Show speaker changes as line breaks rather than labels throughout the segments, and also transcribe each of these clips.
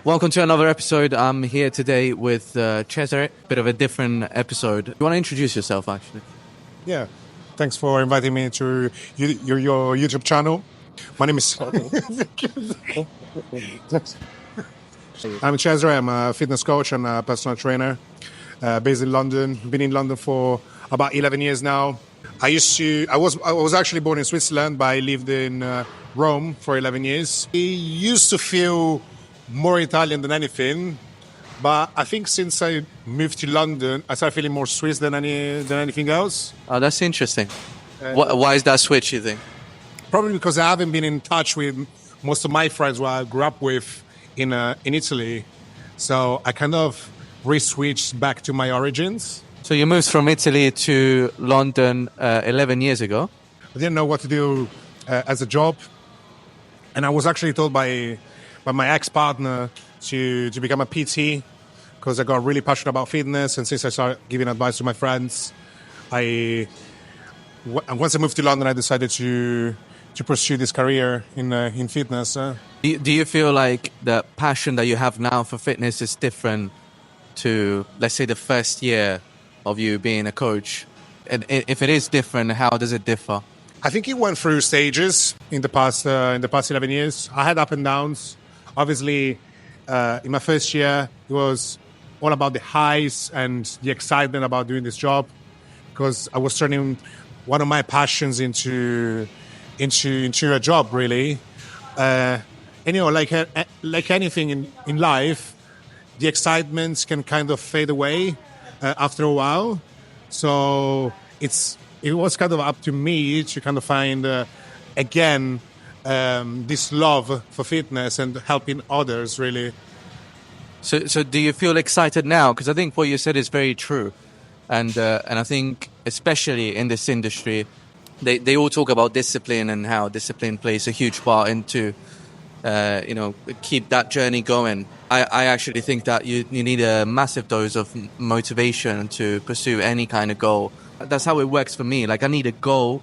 Welcome to another episode. I'm here today with Cesare. Bit of a different episode. You want to introduce yourself, actually?
Yeah, thanks for inviting me to your YouTube channel. My name is... I'm Cesare. I'm a fitness coach and a personal trainer based in London. Been in London for about 11 years now. I was actually born in Switzerland, but I lived in Rome for 11 years. I used to feel more Italian than anything, but I think since I moved to London, I started feeling more Swiss than anything else.
Oh, that's interesting. Why is that switch, you think?
Probably because I haven't been in touch with most of my friends who I grew up with in Italy. So I kind of re-switched back to my origins.
So you moved from Italy to London 11 years ago.
I didn't know what to do as a job. And I was actually told by my ex-partner to become a PT because I got really passionate about fitness. And since I started giving advice to my friends, once I moved to London, I decided to pursue this career in fitness.
Do you feel like the passion that you have now for fitness is different to, let's say, the first year of you being a coach? And if it is different, how does it differ?
I think it went through stages in the past 11 years. I had up and downs. Obviously, in my first year, it was all about the highs and the excitement about doing this job because I was turning one of my passions into a job, really. And like anything in life, the excitement can kind of fade away after a while. So it was kind of up to me to kind of find again this love for fitness and helping others, really.
So do you feel excited now? Because I think what you said is very true, and I think especially in this industry, they all talk about discipline and how discipline plays a huge part into keep that journey going. I actually think that you need a massive dose of motivation to pursue any kind of goal. That's how it works for me. Like, I need a goal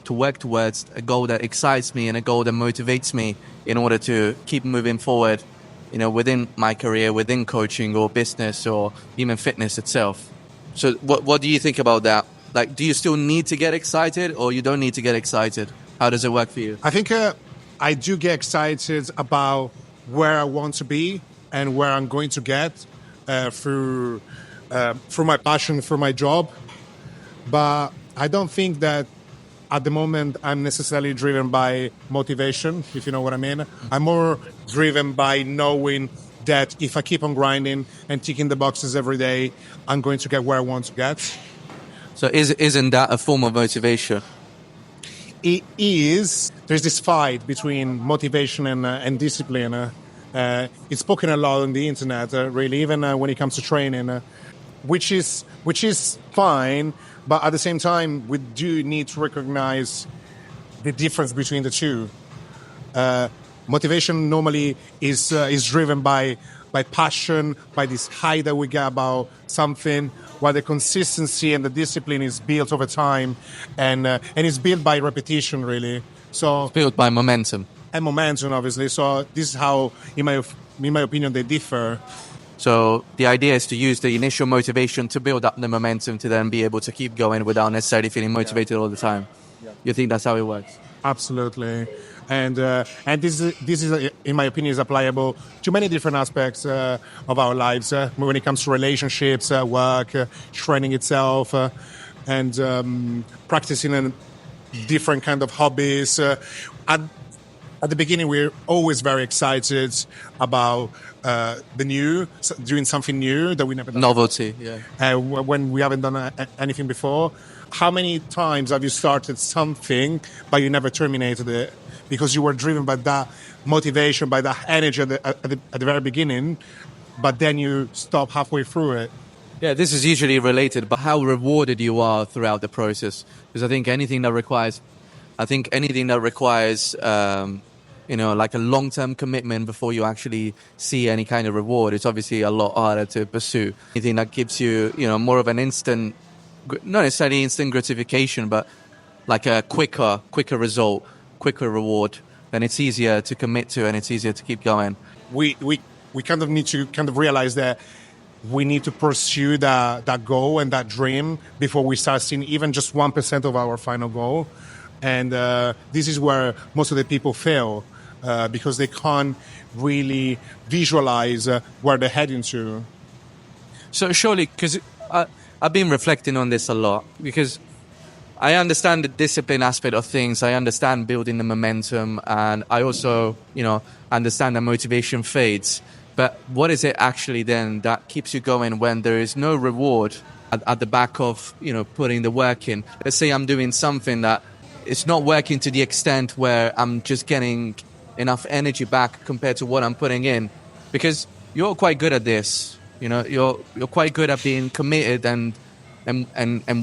to work towards, a goal that excites me and a goal that motivates me in order to keep moving forward, within my career, within coaching or business or even fitness itself. So what do you think about that? Like, do you still need to get excited or you don't need to get excited? How does it work for you?
I think I do get excited about where I want to be and where I'm going to get through my passion, for my job. But I don't think that at the moment I'm necessarily driven by motivation, if you know what I mean. I'm more driven by knowing that if I keep on grinding and ticking the boxes every day, I'm going to get where I want to get.
So isn't that a form of motivation?
It is. There's this fight between motivation and discipline. It's spoken a lot on the internet, really, even when it comes to training, which is fine. But at the same time, we do need to recognize the difference between the two. Motivation normally is driven by passion, by this high that we get about something, while the consistency and the discipline is built over time, and it's built by repetition, really. So
it's built by momentum.
And momentum, obviously. So this is how, in my opinion, they differ.
So the idea is to use the initial motivation to build up the momentum to then be able to keep going without necessarily feeling motivated all the time. Yeah. You think that's how it works?
Absolutely. And this is, in my opinion, is applicable to many different aspects of our lives when it comes to relationships, work, training itself, and practicing a different kind of hobbies. At the beginning, we're always very excited about the new, doing something new that we never done.
Novelty, yeah.
When we haven't done anything before. How many times have you started something, but you never terminated it because you were driven by that motivation, by that energy at the very beginning, but then you stop halfway through it?
Yeah, this is usually related, but how rewarded you are throughout the process. Because I think anything that requires like a long-term commitment before you actually see any kind of reward, it's obviously a lot harder to pursue. Anything that gives you, more of an instant, not necessarily instant gratification, but like a quicker result, quicker reward, then it's easier to commit to and it's easier to keep going.
We we kind of need to kind of realize that we need to pursue that goal and that dream before we start seeing even just 1% of our final goal. And this is where most of the people fail because they can't really visualize where they're heading to.
So surely, because I've been reflecting on this a lot, because I understand the discipline aspect of things. I understand building the momentum, and I also, understand that motivation fades. But what is it actually then that keeps you going when there is no reward at the back of, putting the work in? Let's say I'm doing something that it's not working to the extent where I'm just getting enough energy back compared to what I'm putting in. Because you're quite good at this. You're quite good at being committed and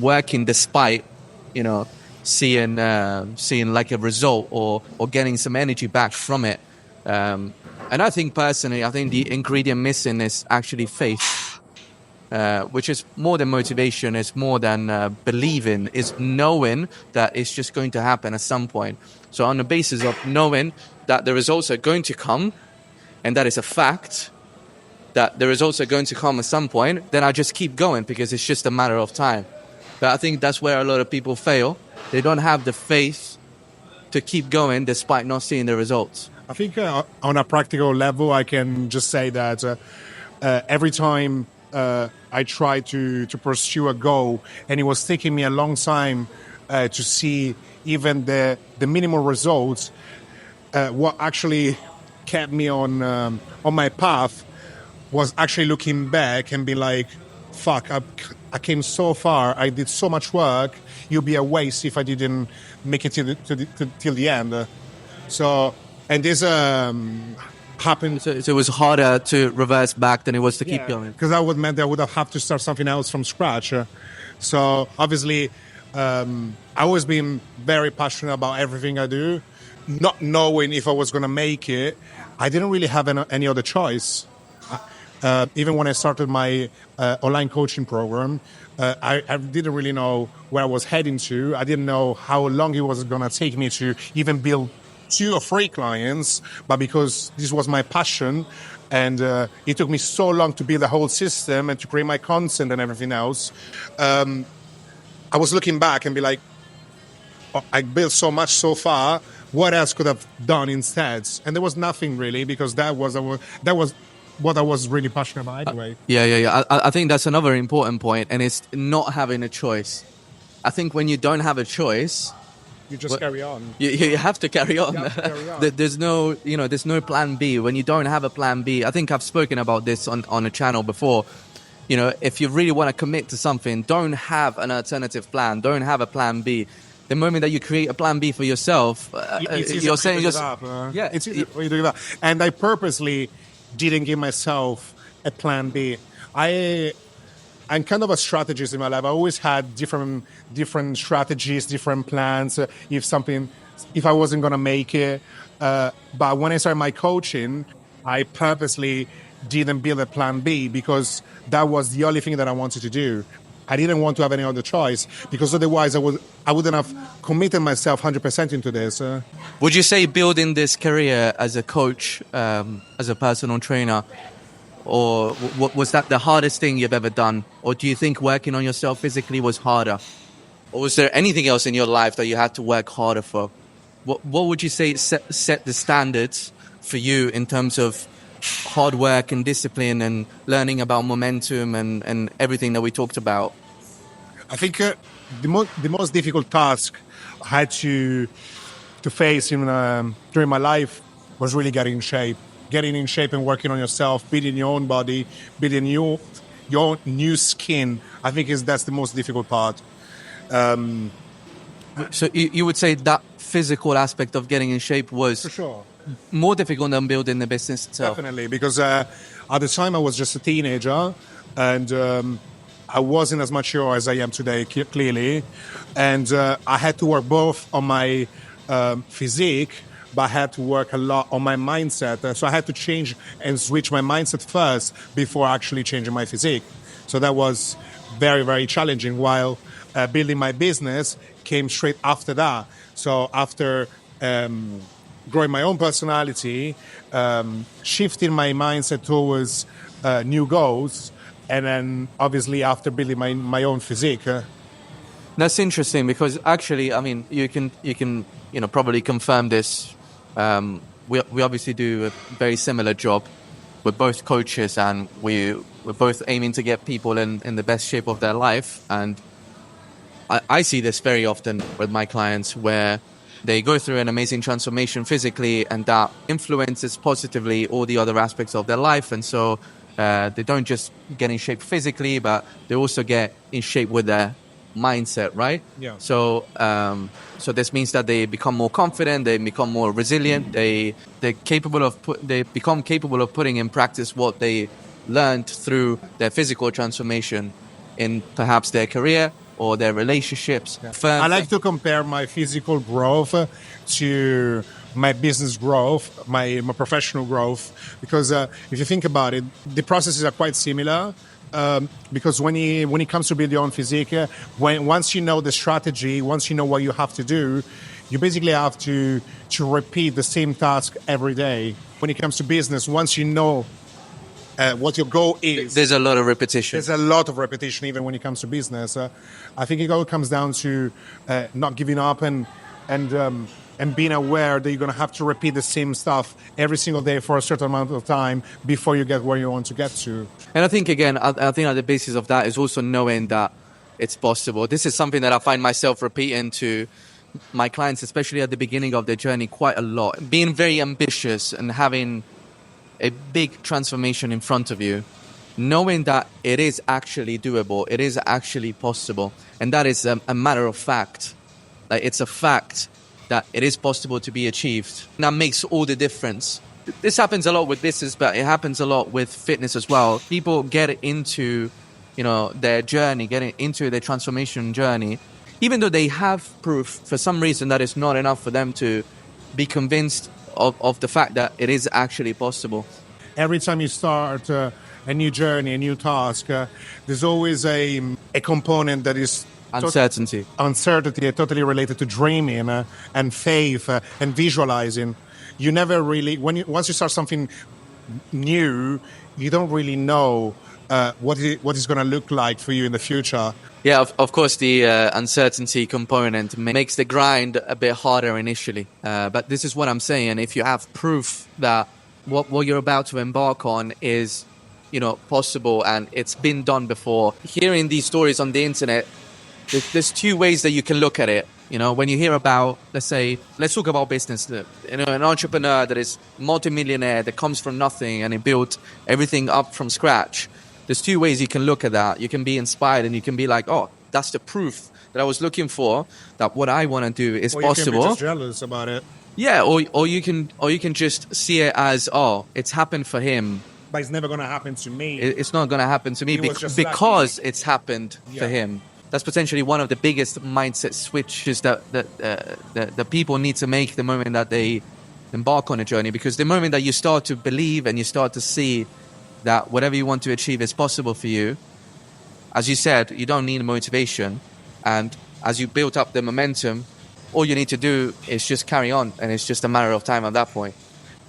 working despite, seeing like a result or getting some energy back from it. And I think personally, the ingredient missing is actually faith, which is more than motivation. It's more than believing. It's knowing that it's just going to happen at some point. So on the basis of knowing that the results are going to come, and that is a fact, that the results are going to come at some point, then I just keep going because it's just a matter of time. But I think that's where a lot of people fail. They don't have the faith to keep going despite not seeing the results.
I think on a practical level, I can just say that every time I tried to pursue a goal, and it was taking me a long time to see even the minimal results, what actually kept me on my path was actually looking back and be like, fuck, I came so far, I did so much work, it'd be a waste if I didn't make it till the end. And this happened.
So it was harder to reverse back than it was to keep going.
Because that would meant that I would have to start something else from scratch. So obviously, I always been very passionate about everything I do, not knowing if I was going to make it. I didn't really have any other choice. Even when I started my online coaching program, I didn't really know where I was heading to. I didn't know how long it was going to take me to even build 2 or 3 clients, but because this was my passion, and it took me so long to build the whole system and to create my content and everything else, I was looking back and be like, oh, I built so much so far, what else could I have done instead? And there was nothing really, because that was what I was really passionate about anyway.
Yeah. I think that's another important point, and it's not having a choice. I think when you don't have a choice,
you just carry on.
You have to carry on. There's no plan B. When you don't have a plan B, I think I've spoken about this on a channel before. If you really want to commit to something, don't have an alternative plan. Don't have a plan B. The moment that you create a plan B for yourself, you're saying just
it's easy for you to give up. And I purposely didn't give myself a plan B. I'm kind of a strategist in my life. I always had different strategies, different plans. If I wasn't going to make it, but when I started my coaching, I purposely didn't build a plan B because that was the only thing that I wanted to do. I didn't want to have any other choice because otherwise I wouldn't have committed myself 100% into this.
Would you say building this career as a coach, as a personal trainer, or was that the hardest thing you've ever done? Or do you think working on yourself physically was harder? Or was there anything else in your life that you had to work harder for? What would you say set the standards for you in terms of hard work and discipline and learning about momentum and everything that we talked about?
I think the most difficult task I had to face during my life was really getting in shape. Getting in shape and working on yourself, building your own body, building your own new skin. I think that's the most difficult part.
So you would say that physical aspect of getting in shape was
for sure
more difficult than building the business itself?
Definitely, because at the time I was just a teenager and I wasn't as mature as I am today, clearly. And I had to work both on my physique, but I had to work a lot on my mindset. So I had to change and switch my mindset first before actually changing my physique. So that was very, very challenging, while building my business came straight after that. So after growing my own personality, shifting my mindset towards new goals, and then obviously after building my own physique.
That's interesting because actually, I mean, you can probably confirm this. We obviously do a very similar job. We're both coaches, and we're both aiming to get people in the best shape of their life. And I see this very often with my clients where they go through an amazing transformation physically, and that influences positively all the other aspects of their life. And so they don't just get in shape physically, but they also get in shape with their mindset, right?
Yeah.
So this means that they become more confident, they become more resilient, they become capable of putting in practice what they learned through their physical transformation in perhaps their career or their relationships.
I like to compare my physical growth to my business growth, my professional growth, because if you think about it, the processes are quite similar. Because when it comes to build your own physique, once you know the strategy, once you know what you have to do, you basically have to repeat the same task every day. When it comes to business, once you know what your goal is,
there's a lot of repetition.
There's a lot of repetition even when it comes to business. I think it all comes down to not giving up and being aware that you're going to have to repeat the same stuff every single day for a certain amount of time before you get where you want to get to.
And I think, again, I think at the basis of that is also knowing that it's possible. This is something that I find myself repeating to my clients, especially at the beginning of their journey, quite a lot. Being very ambitious and having a big transformation in front of you, knowing that it is actually doable, it is actually possible, and that is a matter of fact. Like, it's a fact that it is possible to be achieved. And that makes all the difference. This happens a lot with business, but it happens a lot with fitness as well. People get into, their journey, getting into their transformation journey, even though they have proof, for some reason that is not enough for them to be convinced of the fact that it is actually possible.
Every time you start a new journey, a new task, there's always a component that is
uncertainty,
totally related to dreaming and faith and visualizing. You never really, once you start something new, you don't really know what it's going to look like for you in the future.
Yeah, of course, the uncertainty component makes the grind a bit harder initially. But this is what I'm saying. If you have proof that what you're about to embark on is, possible and it's been done before, hearing these stories on the internet, there's two ways that you can look at it. When you hear about, let's talk about business. An entrepreneur that is multimillionaire, that comes from nothing and he built everything up from scratch. There's two ways you can look at that. You can be inspired and you can be like, oh, that's the proof that I was looking for, that what I want to do is possible.
You can be just jealous about it.
Yeah, or you can just see it as, oh, it's happened for him.
But it's never going to happen to me.
It's not going to happen to me because it's happened for him. That's potentially one of the biggest mindset switches that people need to make the moment that they embark on a journey. Because the moment that you start to believe and you start to see that whatever you want to achieve is possible for you, as you said, you don't need motivation. And as you build up the momentum, all you need to do is just carry on. And it's just a matter of time at that point.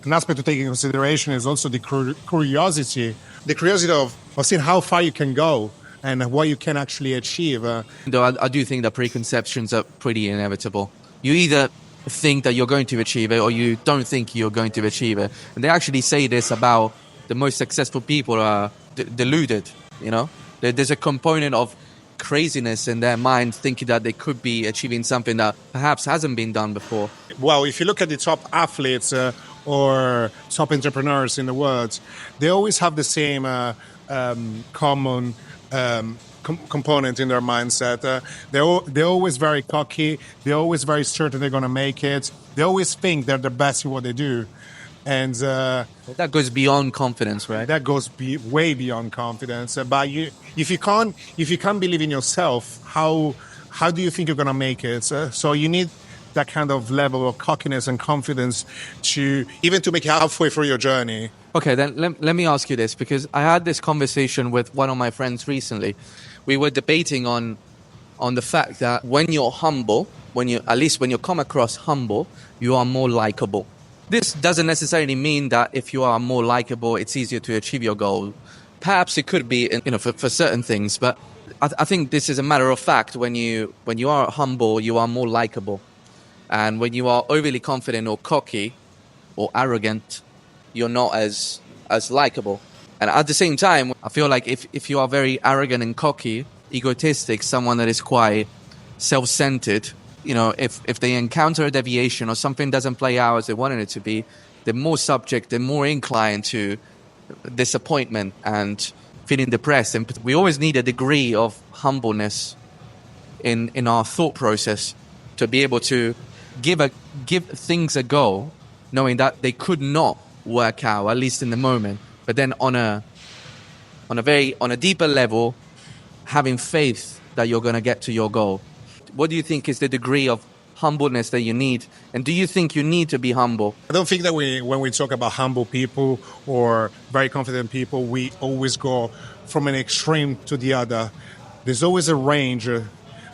An aspect to take in consideration is also the curiosity. The curiosity of seeing how far you can go and what you can actually achieve.
Though I do think that preconceptions are pretty inevitable. You either think that you're going to achieve it or you don't think you're going to achieve it. And they actually say this about the most successful people are deluded, There's a component of craziness in their mind thinking that they could be achieving something that perhaps hasn't been done before.
Well, if you look at the top athletes or top entrepreneurs in the world, they always have the same common component in their mindset. They're always very cocky. They're always very certain they're going to make it. They always think they're the best in what they do. And
that goes beyond confidence, right?
That goes way beyond confidence. But if you can't believe in yourself, how do you think you're going to make it? So you need that kind of level of cockiness and confidence to make it halfway through your journey.
Okay, then let me ask you this, because I had this conversation with one of my friends recently. We were debating on the fact that when you're humble, when you come across humble, you are more likable. This doesn't necessarily mean that if you are more likable, it's easier to achieve your goal. Perhaps it could be, for certain things, but I think this is a matter of fact. When you are humble, you are more likable, and when you are overly confident or cocky or arrogant, you're not as likable. And at the same time, I feel like if you are very arrogant and cocky, egotistic, someone that is quite self-centered, if they encounter a deviation or something doesn't play out as they wanted it to be, they're more subject, they're more inclined to disappointment and feeling depressed. And we always need a degree of humbleness in our thought process to be able to give things a go, knowing that they could not work out, at least in the moment. But then on a deeper level, having faith that you're going to get to your goal. What do you think is the degree of humbleness that you need? And do you think you need to be humble?
I don't think that when we talk about humble people or very confident people, we always go from an extreme to the other. There's always a range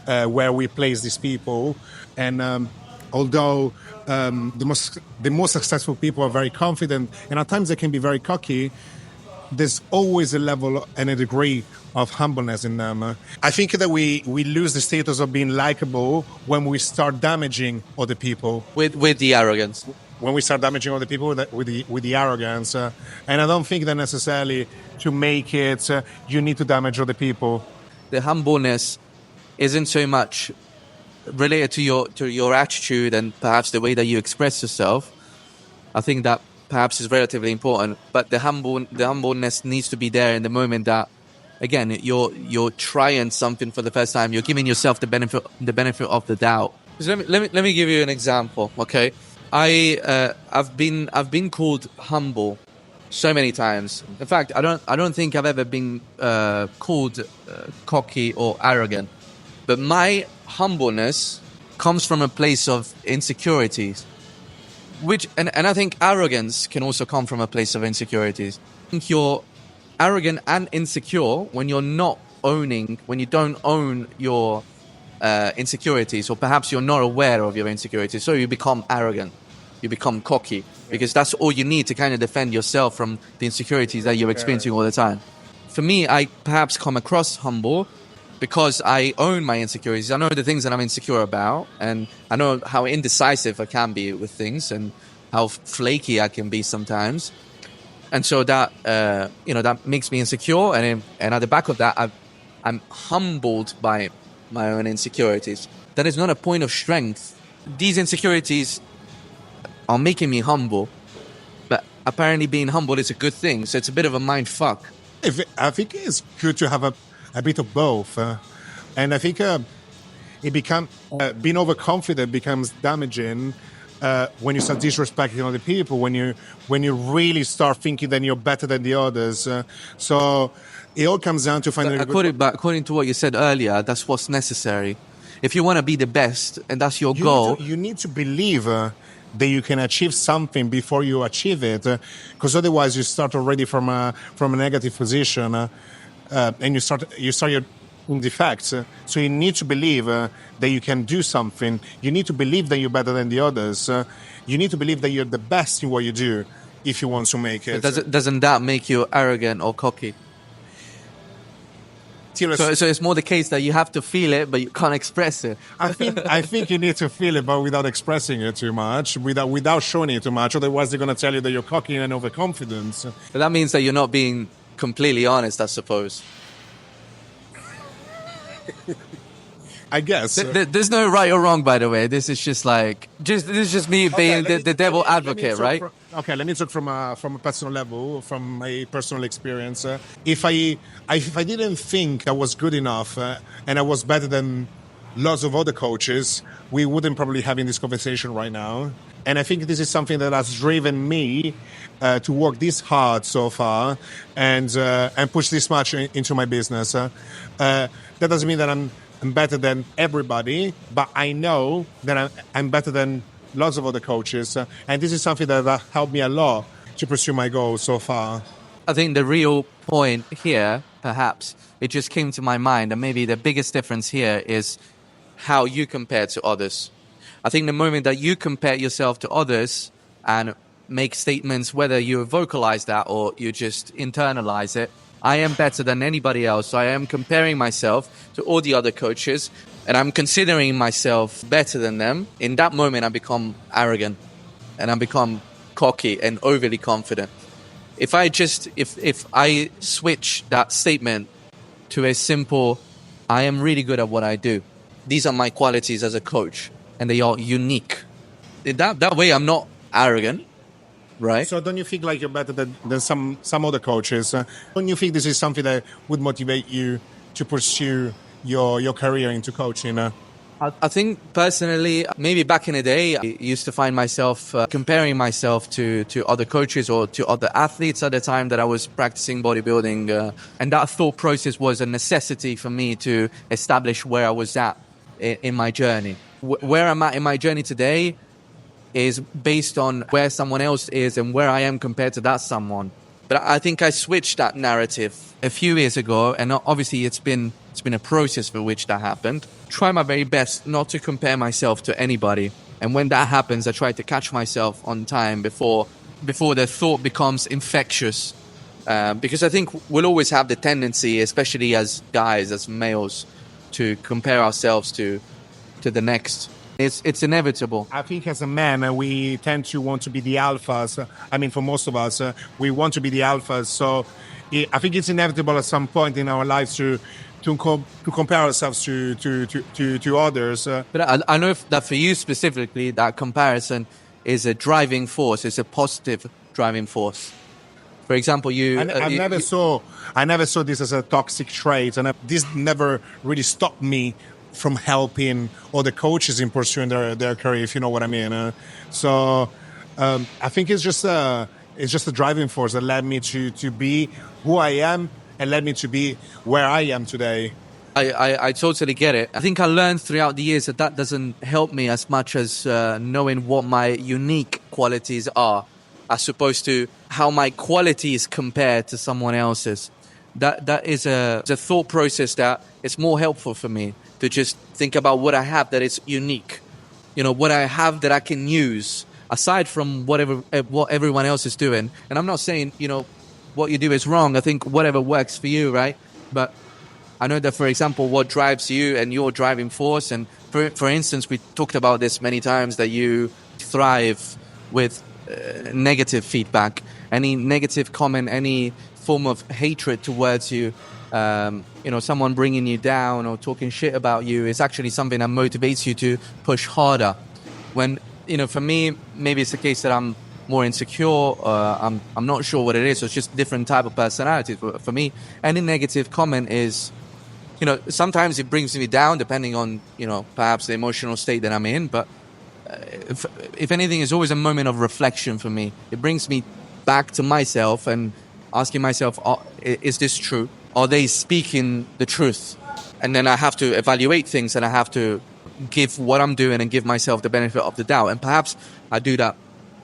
where we place these people. And although the most successful people are very confident, and at times they can be very cocky, there's always a level and a degree of humbleness in them. I think that we lose the status of being likable when we start damaging other people.
With the arrogance.
When we start damaging other people with the arrogance. And I don't think that necessarily to make it, you need to damage other people.
The humbleness isn't so much related to your attitude and perhaps the way that you express yourself. I think that perhaps is relatively important, but the humbleness needs to be there in the moment that, again, you're trying something for the first time. You're giving yourself the benefit of the doubt. So let me give you an example. Okay, I've been called humble so many times. In fact, I don't think I've ever been called cocky or arrogant. But my humbleness comes from a place of insecurities. And I think arrogance can also come from a place of insecurities. I think you're arrogant and insecure when you don't own your insecurities, or perhaps you're not aware of your insecurities. So you become arrogant, you become cocky, because that's all you need to kind of defend yourself from the insecurities that you're experiencing all the time. For me, I perhaps come across humble because I own my insecurities. I know the things that I'm insecure about, and I know how indecisive I can be with things and how flaky I can be sometimes. And so that that makes me insecure, and at the back of that, I'm humbled by my own insecurities. That is not a point of strength. These insecurities are making me humble, but apparently being humble is a good thing. So it's a bit of a mind fuck.
I think it's good to have a bit of both, and I think being overconfident becomes damaging when you start disrespecting other people, when you really start thinking that you're better than the others. So it all comes down to finding.
According to what you said earlier, that's what's necessary. If you want to be the best, and that's your goal,
you need to believe that you can achieve something before you achieve it, because otherwise you start already from a negative position. And you start your own defects. So you need to believe that you can do something. You need to believe that you're better than the others. You need to believe that you're the best in what you do if you want to make it.
Doesn't that make you arrogant or cocky? So it's more the case that you have to feel it, but you can't express it.
I think you need to feel it, but without expressing it too much, without showing it too much. Otherwise, they're going to tell you that you're cocky and overconfident.
But that means that you're not being completely honest, I suppose.
I guess.
There's no right or wrong, by the way. This is just me being the devil advocate, right?
Let me talk from a personal level, from my personal experience. If I didn't think I was good enough and I was better than lots of other coaches, we wouldn't probably having this conversation right now. And I think this is something that has driven me to work this hard so far and push this much into my business. That doesn't mean that I'm better than everybody, but I know that I'm better than lots of other coaches. And this is something that helped me a lot to pursue my goals so far.
I think the real point here, perhaps, it just came to my mind, and maybe the biggest difference here is how you compare to others. I think the moment that you compare yourself to others and make statements, whether you vocalize that or you just internalize it. I am better than anybody else. So I am comparing myself to all the other coaches and I'm considering myself better than them. In that moment, I become arrogant and I become cocky and overly confident. If I switch that statement to a simple, I am really good at what I do. These are my qualities as a coach and they are unique. That way I'm not arrogant, right?
So don't you think like you're better than some other coaches? Don't you think this is something that would motivate you to pursue your career into coaching?
I think personally, maybe back in the day, I used to find myself comparing myself to other coaches or to other athletes at the time that I was practicing bodybuilding. And that thought process was a necessity for me to establish where I was at in my journey. Where I'm at in my journey today is based on where someone else is and where I am compared to that someone. But I think I switched that narrative a few years ago, and obviously it's been a process for which that happened. Try my very best not to compare myself to anybody, and when that happens, I try to catch myself on time before the thought becomes infectious. Because I think we'll always have the tendency, especially as guys, as males, to compare ourselves to the next. It's inevitable.
I think as a man, we tend to want to be the alphas. I mean, for most of us, we want to be the alphas. So I think it's inevitable at some point in our lives to compare ourselves to others.
But I know that for you specifically, that comparison is a driving force. It's a positive driving force. For example,
I never saw this as a toxic trait, and this never really stopped me from helping other coaches in pursuing their career, if you know what I mean. So I think it's just a driving force that led me to be who I am and led me to be where I am today.
I totally get it. I think I learned throughout the years that doesn't help me as much as knowing what my unique qualities are, as opposed to how my qualities compare to someone else's. That is a thought process that is more helpful for me, to just think about what I have that is unique. You know, what I have that I can use aside from what everyone else is doing. And I'm not saying, what you do is wrong. I think whatever works for you, right? But I know that, for example, what drives you and your driving force, and for instance, we talked about this many times, that you thrive with negative feedback, any negative comment, any form of hatred towards you. Someone bringing you down or talking shit about you is actually something that motivates you to push harder. When, for me, maybe it's the case that I'm more insecure, I'm not sure what it is, so it's just different type of personality. For me, any negative comment is, sometimes it brings me down depending on, perhaps the emotional state that I'm in, but if anything, it's always a moment of reflection for me. It brings me back to myself and asking myself, is this true? Are they speaking the truth? And then I have to evaluate things, and I have to give what I'm doing and give myself the benefit of the doubt. And perhaps I do that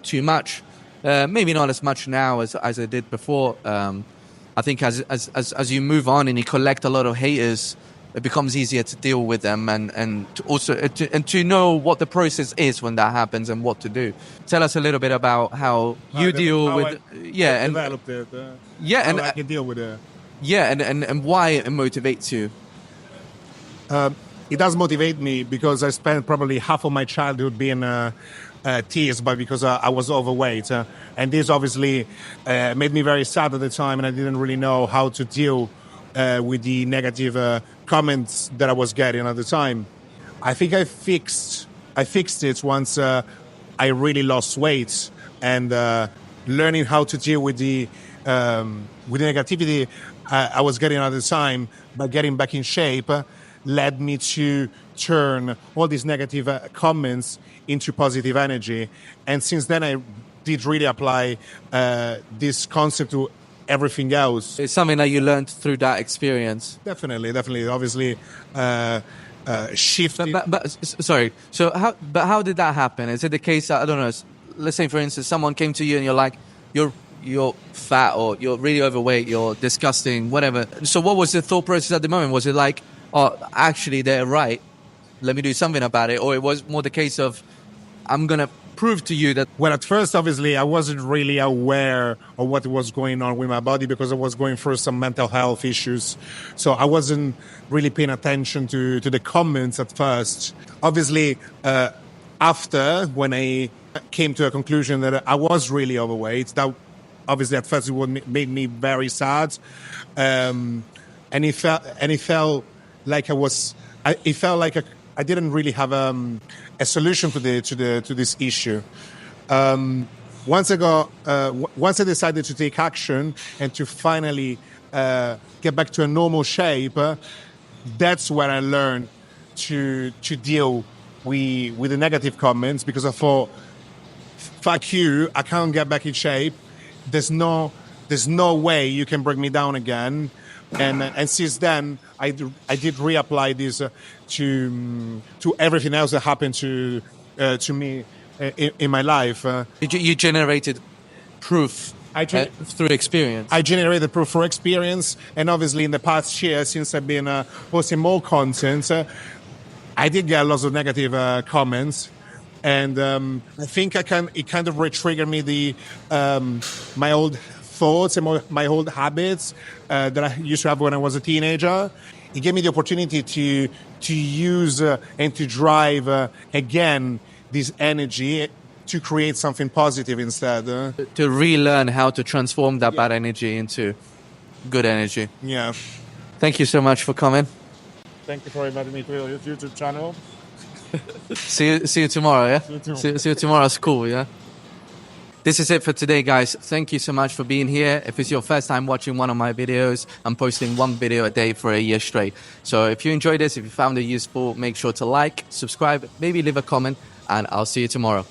too much. Maybe not as much now as I did before. I think as you move on and you collect a lot of haters, it becomes easier to deal with them and to also to know what the process is when that happens and what to do. Tell us a little bit about how you deal with
developed it.
And
I can deal with it.
Yeah, and why it motivates you.
It does motivate me because I spent probably half of my childhood being teased because I was overweight. And this obviously made me very sad at the time, and I didn't really know how to deal with the negative comments that I was getting at the time. I think I fixed it once I really lost weight, and learning how to deal with the negativity I was getting at the time by getting back in shape led me to turn all these negative comments into positive energy. And since then, I did really apply this concept to everything else.
It's something that you learned through that experience.
Definitely. Obviously, shifted.
But sorry. So how did that happen? Is it the case that, I don't know, let's say for instance, someone came to you and you're like, you're fat, or you're really overweight, you're disgusting, whatever. So what was the thought process at the moment? Was it like, oh, actually they're right, let me do something about it? Or it was more the case of, I'm going to proved to you that
Well, at first, obviously, I wasn't really aware of what was going on with my body because I was going through some mental health issues. So I wasn't really paying attention to the comments at first. Obviously, after, when I came to a conclusion that I was really overweight, that obviously at first it would make me very sad. And it felt like it felt like I didn't really have a solution to this issue. Once I decided to take action and to finally get back to a normal shape, that's when I learned to deal with the negative comments, because I thought, fuck you, I can't get back in shape. There's no way you can bring me down again. And since then, I did reapply this to everything else that happened to me in my life.
you generated proof through experience.
I generated proof for experience, and obviously in the past year, since I've been posting more content, I did get lots of negative comments. And I think it kind of re-triggered me my old thoughts and my old habits that I used to have when I was a teenager. It gave me the opportunity to use and to drive again this energy to create something positive instead.
To relearn how to transform that bad energy into good energy.
Yeah.
Thank you so much for coming.
Thank you for inviting me to your YouTube channel.
See you tomorrow, yeah? See you tomorrow at school, yeah? This is it for today, guys. Thank you so much for being here. If it's your first time watching one of my videos, I'm posting one video a day for a year straight. So if you enjoyed this, if you found it useful, make sure to like, subscribe, maybe leave a comment, and I'll see you tomorrow.